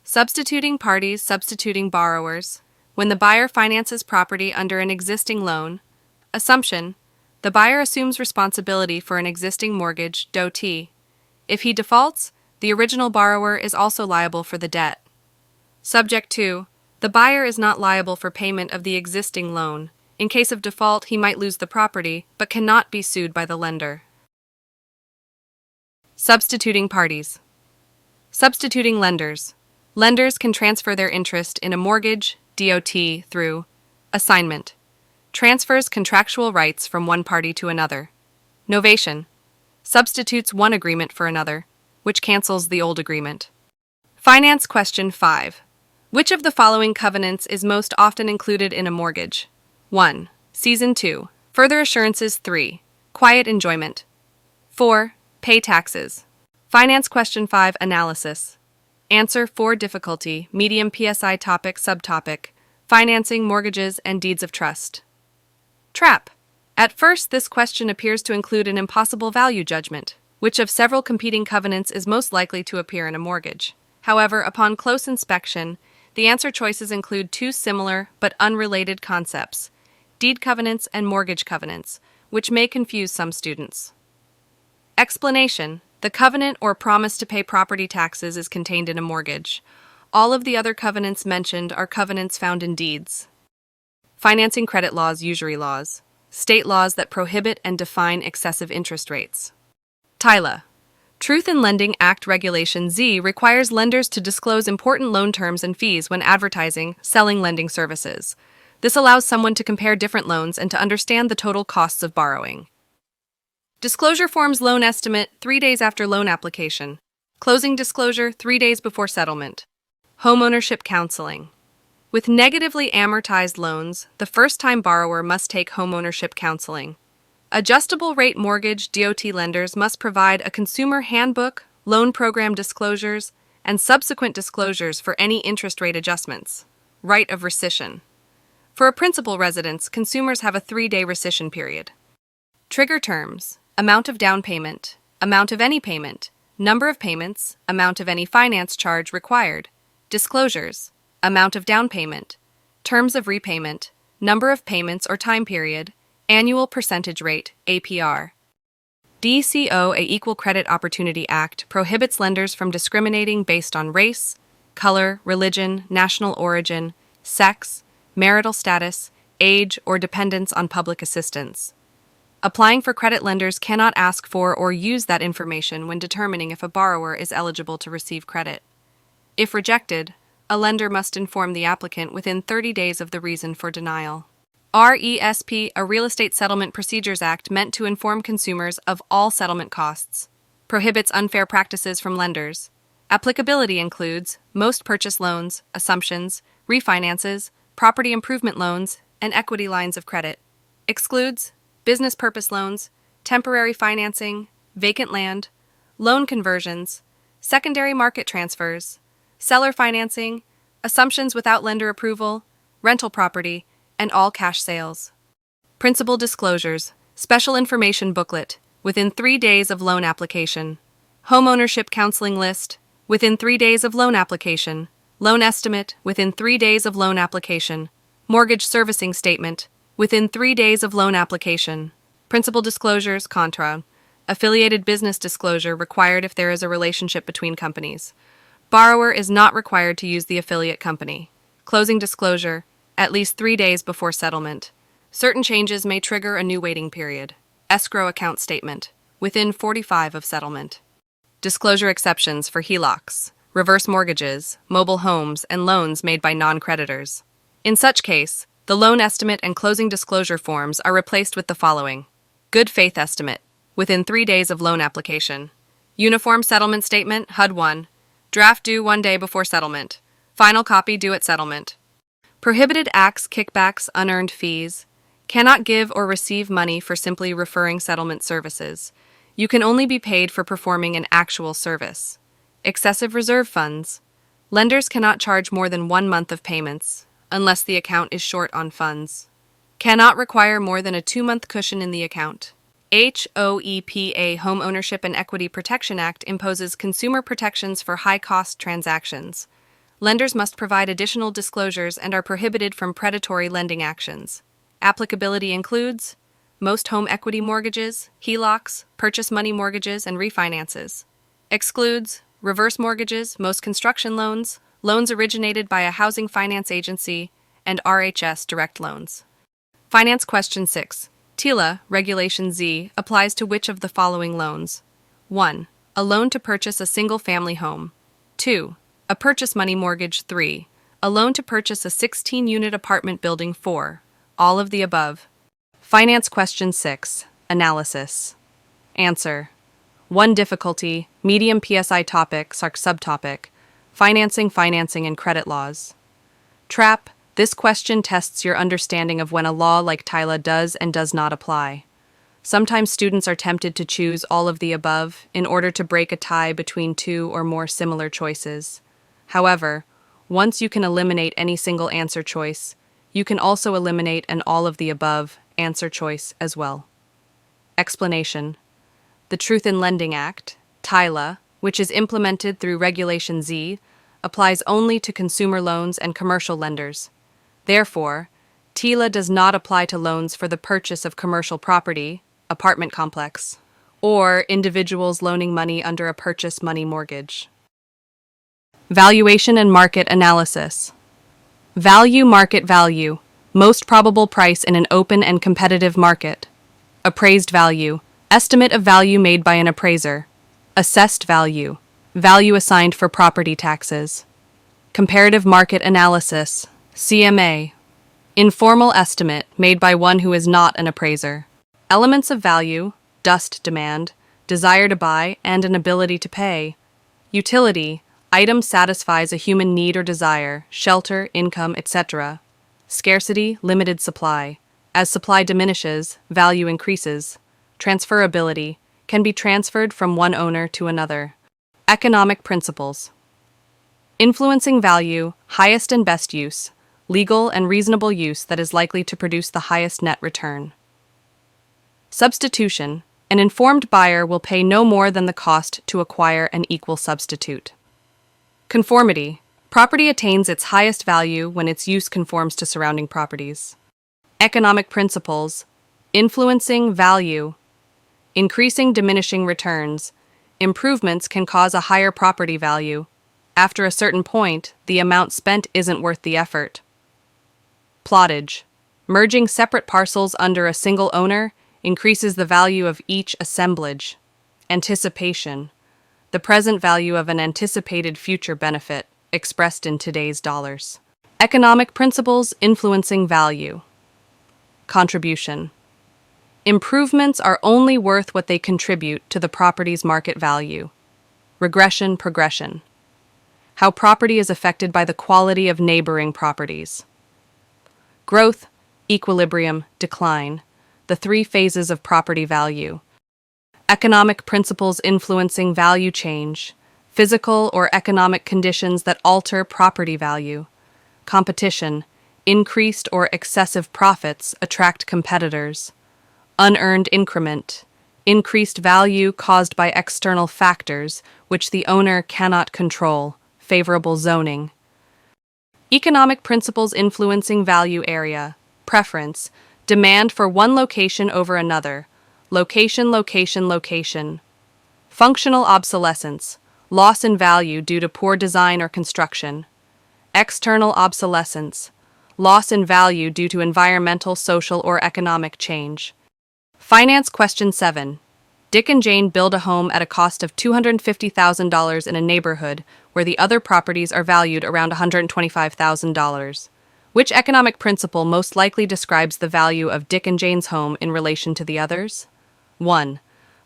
Substituting parties, substituting borrowers. When the buyer finances property under an existing loan. Assumption. The buyer assumes responsibility for an existing mortgage, DOT. If he defaults, the original borrower is also liable for the debt. Subject to. The buyer is not liable for payment of the existing loan. In case of default, he might lose the property, but cannot be sued by the lender. Substituting parties. Substituting lenders. Lenders can transfer their interest in a mortgage, DOT, through assignment. Transfers contractual rights from one party to another. Novation. Substitutes one agreement for another, which cancels the old agreement. Finance question 5. Which of the following covenants is most often included in a mortgage? 1. Season 2. Further assurances 3. Quiet enjoyment. 4. Pay taxes. Finance question 5. Analysis. Answer 4. Difficulty, medium PSI topic, subtopic, financing, mortgages, and deeds of trust. Trap. At first, this question appears to include an impossible value judgment. Which of several competing covenants is most likely to appear in a mortgage? However, upon close inspection, the answer choices include two similar but unrelated concepts, deed covenants and mortgage covenants, which may confuse some students. Explanation. The covenant or promise to pay property taxes is contained in a mortgage. All of the other covenants mentioned are covenants found in deeds. Financing credit laws, usury laws, state laws that prohibit and define excessive interest rates. TILA. Truth in Lending Act Regulation Z requires lenders to disclose important loan terms and fees when advertising, selling lending services. This allows someone to compare different loans and to understand the total costs of borrowing. Disclosure forms loan estimate 3 days after loan application. Closing disclosure 3 days before settlement. Homeownership counseling. With negatively amortized loans, the first-time borrower must take homeownership counseling. Adjustable rate mortgage DOT lenders must provide a consumer handbook, loan program disclosures, and subsequent disclosures for any interest rate adjustments. Right of rescission. For a principal residence, consumers have a 3-day rescission period. Trigger terms: amount of down payment, amount of any payment, number of payments, amount of any finance charge required. Disclosures: amount of down payment, terms of repayment, number of payments or time period, annual percentage rate, APR. DCOA Equal Credit Opportunity Act prohibits lenders from discriminating based on race, color, religion, national origin, sex, marital status, age, or dependence on public assistance. Applying for credit lenders cannot ask for or use that information when determining if a borrower is eligible to receive credit. If rejected, a lender must inform the applicant within 30 days of the reason for denial. RESP, a Real Estate Settlement Procedures Act meant to inform consumers of all settlement costs. Prohibits unfair practices from lenders. Applicability includes most purchase loans, assumptions, refinances, property improvement loans, and equity lines of credit. Excludes business purpose loans, temporary financing, vacant land, loan conversions, secondary market transfers, seller financing, assumptions without lender approval, rental property, and all cash sales. Principal disclosures, special information booklet, within 3 days of loan application. Homeownership counseling list, within 3 days of loan application. Loan estimate, within 3 days of loan application. Mortgage servicing statement, within 3 days of loan application. Principal disclosures, contra. Affiliated business disclosure required if there is a relationship between companies. Borrower is not required to use the affiliate company. Closing disclosure, at least 3 days before settlement. Certain changes may trigger a new waiting period. Escrow account statement, within 45 of settlement. Disclosure exceptions for HELOCs, reverse mortgages, mobile homes, and loans made by non-creditors. In such case, the loan estimate and closing disclosure forms are replaced with the following: good faith estimate, within 3 days of loan application. Uniform settlement statement, HUD 1, draft due 1 day before settlement. Final copy due at settlement. Prohibited acts, kickbacks, unearned fees. Cannot give or receive money for simply referring settlement services. You can only be paid for performing an actual service. Excessive reserve funds. Lenders cannot charge more than 1 month of payments, unless the account is short on funds. Cannot require more than a 2-month cushion in the account. HOEPA Home Ownership and Equity Protection Act imposes consumer protections for high-cost transactions. Lenders must provide additional disclosures and are prohibited from predatory lending actions. Applicability includes most home equity mortgages, HELOCs, purchase money mortgages, and refinances. Excludes reverse mortgages, most construction loans, loans originated by a housing finance agency, and RHS direct loans. Finance Question 6. TILA, Regulation Z, applies to which of the following loans? 1. A loan to purchase a single-family home. 2. A purchase money mortgage. 3. A loan to purchase a 16-unit apartment building. 4. All of the above. Finance Question 6. Analysis. Answer. 1. Difficulty, medium PSI topic, subtopic, financing, and credit laws. Trap. This question tests your understanding of when a law like TILA does and does not apply. Sometimes students are tempted to choose all of the above in order to break a tie between two or more similar choices. However, once you can eliminate any single answer choice, you can also eliminate an all of the above answer choice as well. Explanation. The Truth in Lending Act, TILA, which is implemented through Regulation Z, applies only to consumer loans and commercial lenders. Therefore, TILA does not apply to loans for the purchase of commercial property, apartment complex, or individuals loaning money under a purchase money mortgage. Valuation and market analysis. Market value, most probable price in an open and competitive market. Appraised value, estimate of value made by an appraiser. Assessed value, value assigned for property taxes. Comparative market analysis, CMA, informal estimate made by one who is not an appraiser. Elements of value, dust demand, desire to buy, and an ability to pay. Utility, item satisfies a human need or desire, shelter, income, etc. Scarcity, limited supply. As supply diminishes, value increases. Transferability, can be transferred from one owner to another. Economic principles. Influencing value, highest and best use, legal and reasonable use that is likely to produce the highest net return. Substitution, an informed buyer will pay no more than the cost to acquire an equal substitute. Conformity, property attains its highest value when its use conforms to surrounding properties. Economic principles, influencing value, increasing diminishing returns, improvements can cause a higher property value. After a certain point, the amount spent isn't worth the effort. Plottage, merging separate parcels under a single owner increases the value of each assemblage. Anticipation, the present value of an anticipated future benefit, expressed in today's dollars. Economic principles influencing value. Contribution, improvements are only worth what they contribute to the property's market value. Regression, progression, how property is affected by the quality of neighboring properties. Growth, equilibrium, decline, the three phases of property value. Economic principles influencing value change, physical or economic conditions that alter property value. Competition, increased or excessive profits attract competitors. Unearned increment, increased value caused by external factors which the owner cannot control. Favorable zoning. Economic principles influencing value area, preference, demand for one location over another, location. Functional obsolescence, loss in value due to poor design or construction. External obsolescence, loss in value due to environmental, social, or economic change. Finance Question 7. Dick and Jane build a home at a cost of $250,000 in a neighborhood where the other properties are valued around $125,000. Which economic principle most likely describes the value of Dick and Jane's home in relation to the others? 1.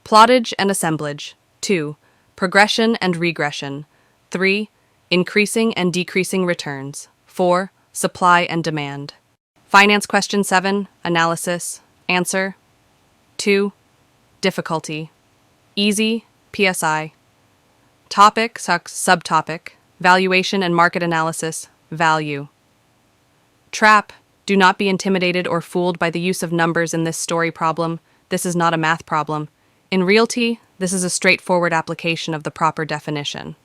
Plottage and assemblage. 2. Progression and regression. 3. Increasing and decreasing returns. 4. Supply and demand. Finance Question 7. Analysis. Answer. 2. Difficulty. Easy, PSI. Topic, subtopic. Valuation and market analysis. Value. Trap. Do not be intimidated or fooled by the use of numbers in this story problem. This is not a math problem. In realty, this is a straightforward application of the proper definition.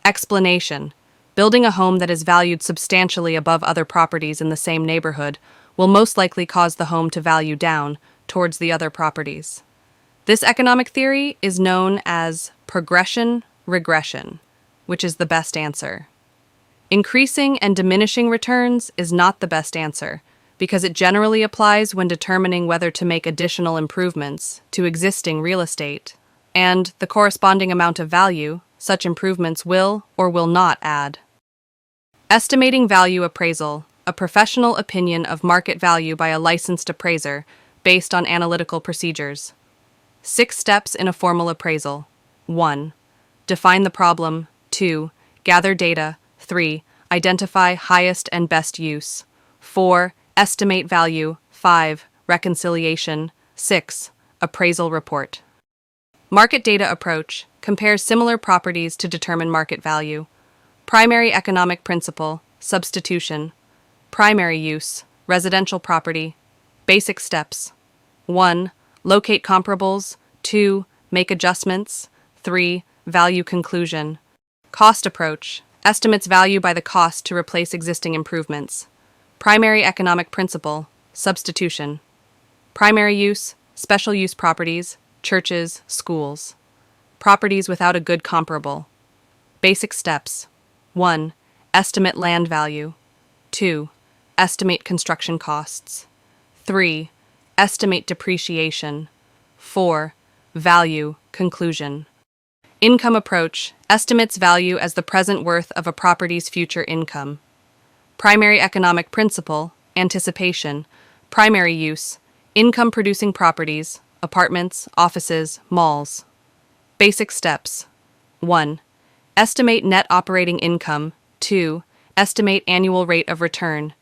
Explanation. Building a home that is valued substantially above other properties in the same neighborhood will most likely cause the home to value down towards the other properties. This economic theory is known as progression regression, which is the best answer. Increasing and diminishing returns is not the best answer, because it generally applies when determining whether to make additional improvements to existing real estate, and the corresponding amount of value such improvements will or will not add. Estimating value appraisal, a professional opinion of market value by a licensed appraiser based on analytical procedures. 6 steps in a formal appraisal. 1. Define the problem. 2. Gather data. 3. Identify highest and best use. 4. Estimate value. 5. Reconciliation. 6. Appraisal report. Market data approach compares similar properties to determine market value. Primary economic principle, substitution. Primary use, residential property. Basic steps. 1. Locate comparables. 2. Make adjustments. 3. Value conclusion. Cost approach, estimates value by the cost to replace existing improvements. Primary economic principle, substitution. Primary use, special use properties, churches, schools. Properties without a good comparable. Basic steps. 1. Estimate land value. 2. Estimate construction costs. 3. Estimate depreciation. 4. Value conclusion. Income approach estimates value as the present worth of a property's future income. Primary economic principle, anticipation. Primary use, income producing properties, apartments, offices, malls. Basic steps. 1. Estimate net operating income. 2. Estimate annual rate of return.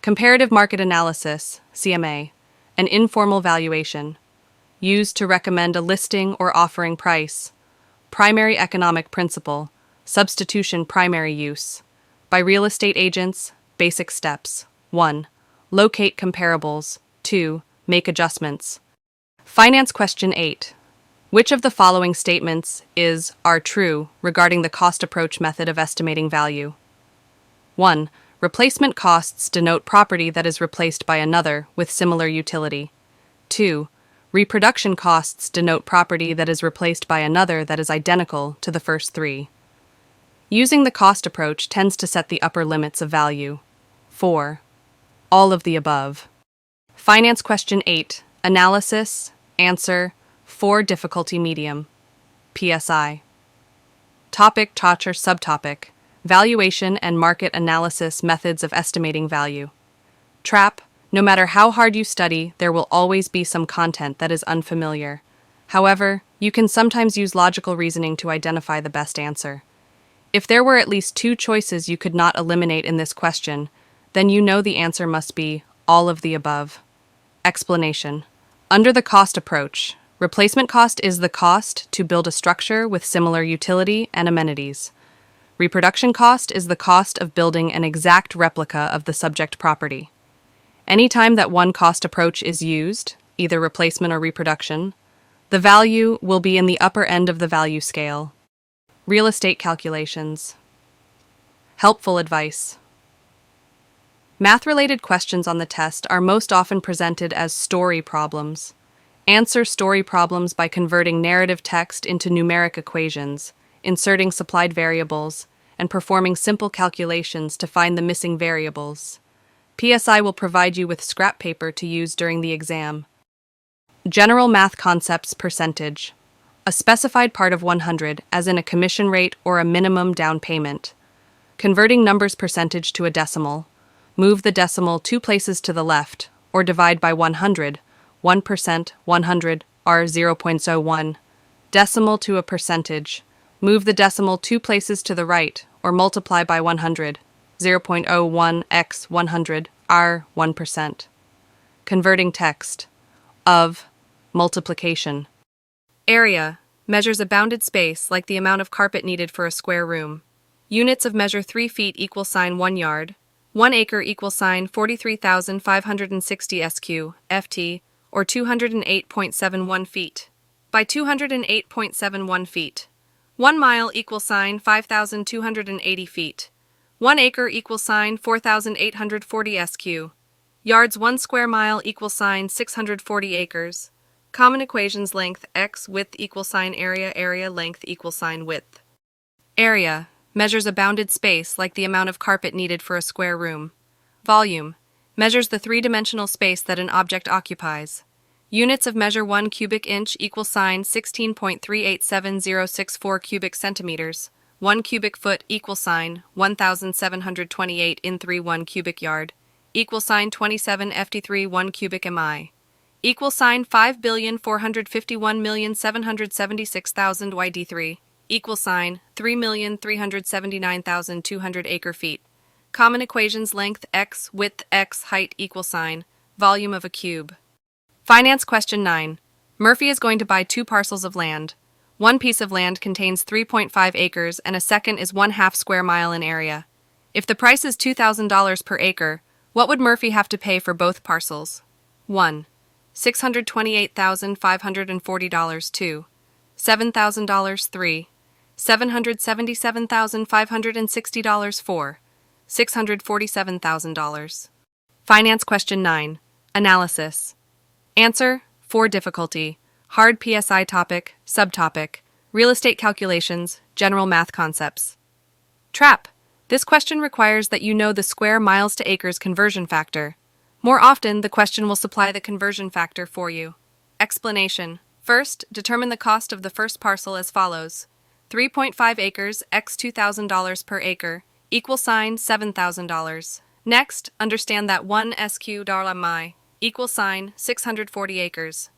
Comparative market analysis, CMA, an informal valuation, used to recommend a listing or offering price. Primary economic principle, substitution primary use. By real estate agents, basic steps. 1. Locate comparables. 2. Make adjustments. Finance question 8. Which of the following statements are true regarding the cost approach method of estimating value? 1. Replacement costs denote property that is replaced by another with similar utility. 2. Reproduction costs denote property that is replaced by another that is identical to the first 3. Using the cost approach tends to set the upper limits of value. 4. All of the above. Finance question 8. Analysis. Answer. 4 difficulty medium. PSI. Topic or subtopic. Valuation and market analysis methods of estimating value. Trap. No matter how hard you study, there will always be some content that is unfamiliar. However, you can sometimes use logical reasoning to identify the best answer. If there were at least 2 choices you could not eliminate in this question, then you know the answer must be all of the above. Explanation. Under the cost approach, replacement cost is the cost to build a structure with similar utility and amenities. Reproduction cost is the cost of building an exact replica of the subject property. Anytime that one cost approach is used, either replacement or reproduction, the value will be in the upper end of the value scale. Real estate calculations. Helpful advice. Math-related questions on the test are most often presented as story problems. Answer story problems by converting narrative text into numeric equations, inserting supplied variables, and performing simple calculations to find the missing variables. PSI will provide you with scrap paper to use during the exam. General math concepts percentage. A specified part of 100, as in a commission rate or a minimum down payment. Converting numbers percentage to a decimal. Move the decimal 2 places to the left, or divide by 100, 1%, 100, are 0.01. Decimal to a percentage. Move the decimal 2 places to the right, or multiply by 100, 0.01 x 100, are 1%. Converting text. Of. Multiplication. Area. Measures a bounded space like the amount of carpet needed for a square room. Units of measure 3 feet equal sign 1 yard. 1 acre equal sign 43,560 SQ, FT, or 208.71 feet. By 208.71 feet. 1 mile equals sign 5,280 feet. 1 acre equals sign 4,840 SQ. Yards 1 square mile equals sign 640 acres. Common equations: length x, width equals sign area, area length equals sign width. Area measures a bounded space like the amount of carpet needed for a square room. Volume measures the three-dimensional space that an object occupies. Units of measure: 1 cubic inch equals sign 16.387064 cubic centimeters. 1 cubic foot equals sign 1,728 in 3. 1 cubic yard equals sign 27 ft3. 1 cubic mi equals sign 5,451,776,000 yd3 equals sign 3,379,200 acre feet. Common equations: length x, width x, height equals sign volume of a cube. Finance question 9. Murphy is going to buy 2 parcels of land. One piece of land contains 3.5 acres and a second is 1/2 square mile in area. If the price is $2,000 per acre, what would Murphy have to pay for both parcels? 1. $628,540. 2. $7,000. 3. $777,560. 4. $647,000. Finance question 9. Analysis. Answer: 4. Difficulty: hard PSI topic, subtopic, real estate calculations, general math concepts. Trap: this question requires that you know the square miles to acres conversion factor. More often, the question will supply the conversion factor for you. Explanation: first, determine the cost of the first parcel as follows: 3.5 acres x $2,000 per acre equals sign $7,000. Next, understand that 1 SQ$mi equals sign 640 acres.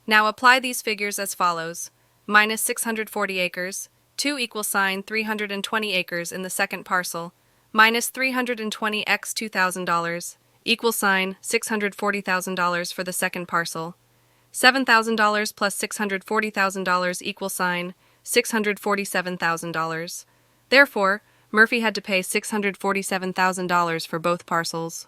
Now apply these figures as follows: minus 640 acres, 2 equals sign 320 acres in the second parcel, minus 320 x $2,000 equals sign $640,000 for the second parcel. $7,000 plus $640,000 equals sign $647,000. Therefore, Murphy had to pay $647,000 for both parcels.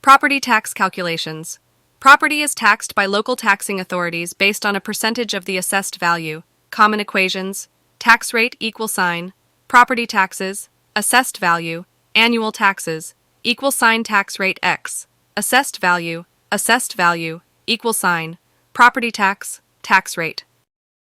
Property tax calculations. Property is taxed by local taxing authorities based on a percentage of the assessed value. Common equations: tax rate equals sign property taxes, assessed value, annual taxes, equals sign tax rate x, assessed value equals sign property tax, tax rate.